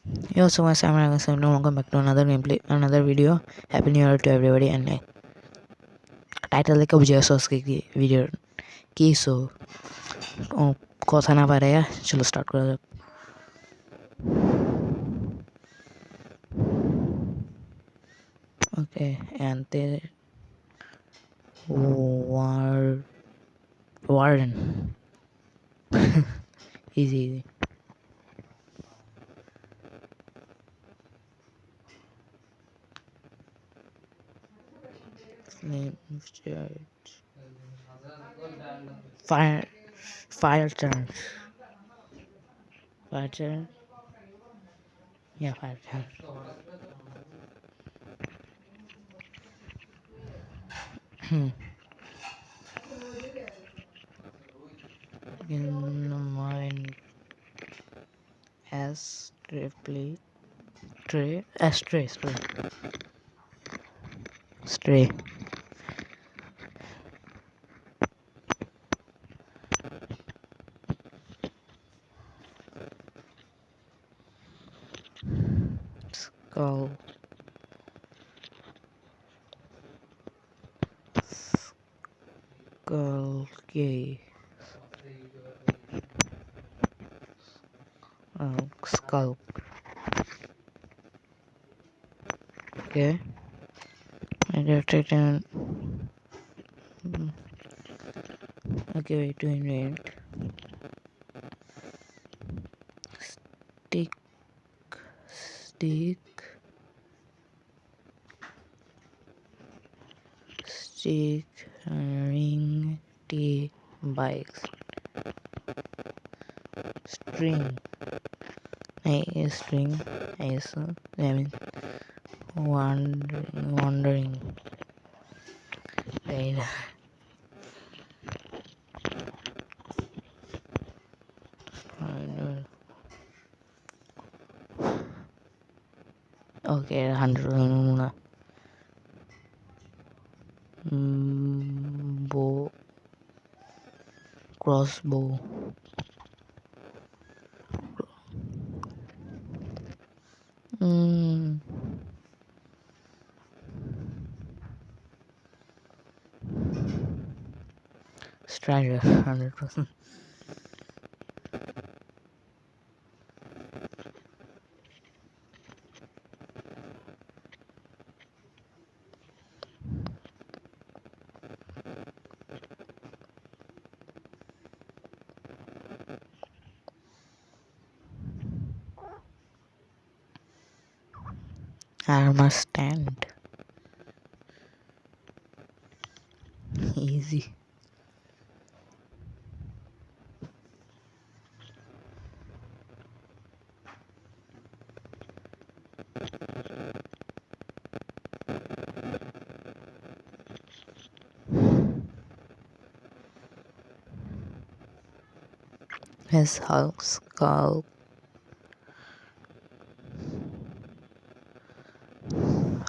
Yo, so much I'm welcome back to another gameplay, another video. Happy New Year to everybody and title like बुझे उसके की video की सो কথা না পারে চলো স্টার্ট করা যাক okay and the warden easy flame charge fire charge yeah fire charge in mind as triply stray skull gay skull okay I get it and okay wait to invent stick ring t bikes string string I mean wandering right okay 100 bow crossbow strider 100% armor stand easy his house skull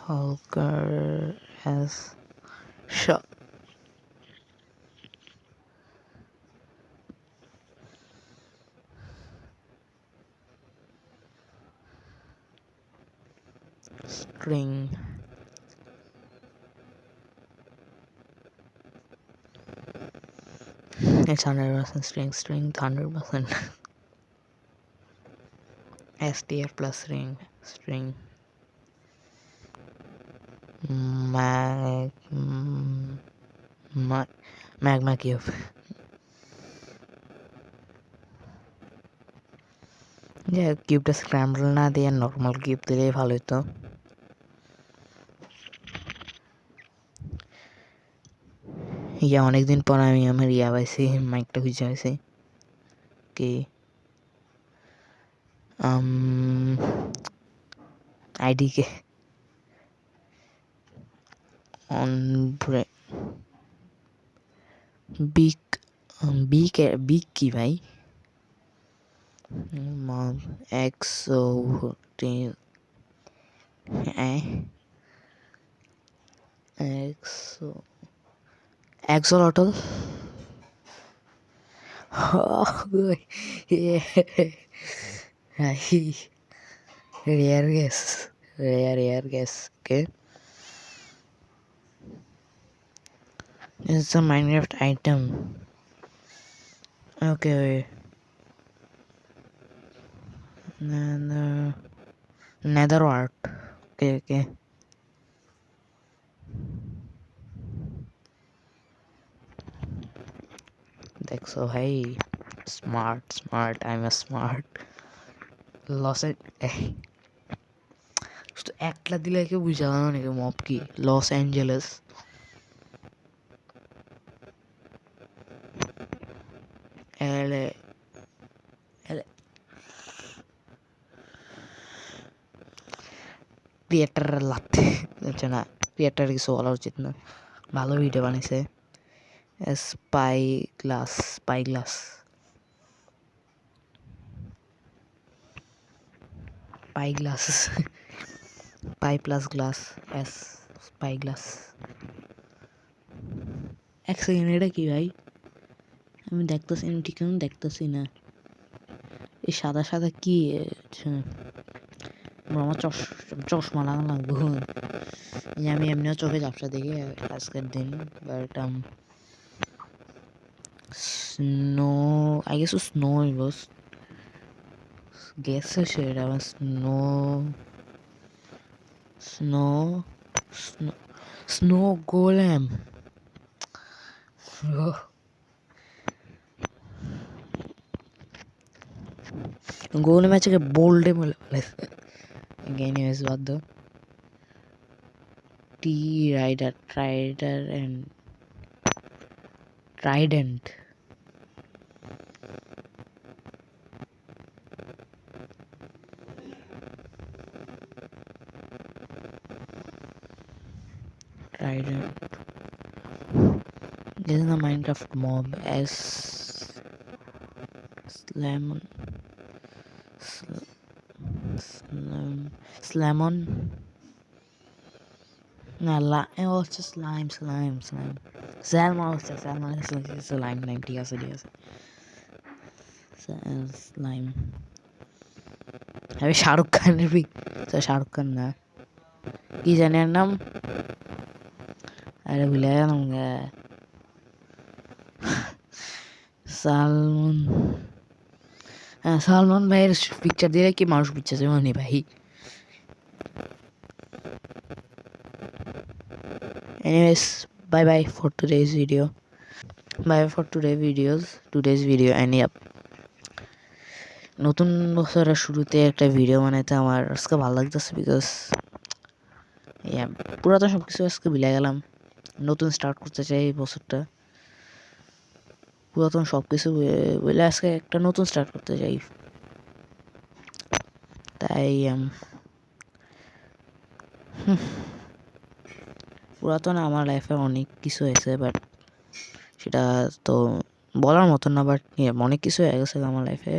Hulker has shot string it's 100% string 100% STF plus string mag magma cube কিউবটা scramble না দিয়ে normal cube দিলেই ভালো হতো অনেকদিন পর আমি আমার পাইছি মাইকটা খুঁজে পাইছি কি আইডিকে অন বিগ বিগ কি ভাই একশো axolotl oh yeah Rare guess. Rare guess. Okay. It's a Minecraft item. Okay. Nether art. Okay. দেখছো ভাই, smart I am smart. Los শুধু একটা দিলে কেউ বুঝা গেল নাকি মপ কি? Los Angeles. এলে এলে ক্রিয়েটার লাগতে হচ্ছে না, ক্রিয়েটার কিছু বলা উচিত না, ভালো ভিডিও বানিয়েছে। স্পাই গ্লাস পাই plus glass S spy glass. এক সেকেন্ড, এটা কি ভাই? আমি দেখতেছি, আমি ঠিক দেখতেছি না। এই সাদা সাদা কি? আমার চশমা লাগানো লাগবো। আমি এমনিও চোখে ঝাপসা দেখি আজকের দিন। But snow, I guess snow was guess shade I was snow golem. golem আছে কি bold বলে anyways বাদ দাও। T rider and trident. This is the Minecraft mob as Slamon. No, হচ্ছে slime. Salmon হচ্ছে slime ঠিক আছে। slime আমি শাহরুখ খানের শাহরুখ খান না, কি জানি এর নাম, আরে ভুলে গেলাম। সালমন, হ্যাঁ সালমান ভাইয়ের পিকচার দিলে কি মানুষ পিকচার মনে ভাই। Anyways, bye for today's video. Today's video and yep. নতুন বছরের শুরুতে একটা ভিডিও বানাইতে আমার আজকে ভালো লাগতেছে বিকজ পুরাতন সব কিছু আজকে ভুলে গেলাম, নতুন স্টার্ট করতে চাই এই বছরটা। পুরাতন সব কিছু বলে আজকে একটা নতুন স্টার্ট করতে চাই। তাই পুরাতন আমার লাইফে অনেক কিছু হয়েছে, বাট সেটা তো বলার মতন না, বাট অনেক কিছু হয়ে গেছে আমার লাইফে।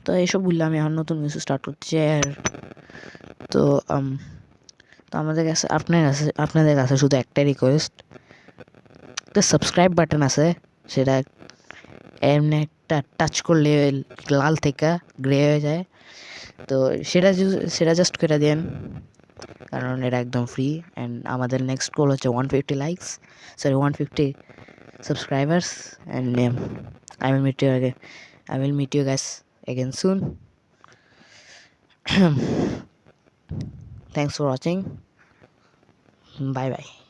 তো এইসব বললে আমি এখন নতুন কিছু স্টার্ট করতে চাই। আর তো আমাদের কাছে আপনাদের কাছে শুধু একটাই রিকোয়েস্ট, একটা সাবস্ক্রাইব বাটন আছে, সেটা এমনি একটা টাচ করলে লাল থেকে গ্রে হয়ে যায়, তো সেটা জাস্ট করে দেন, কারণ এটা একদম ফ্রি। অ্যান্ড আমাদের নেক্সট গোল হচ্ছে 150 likes, sorry 150 subscribers, and I will meet you guys again soon. Thanks for watching. Bye.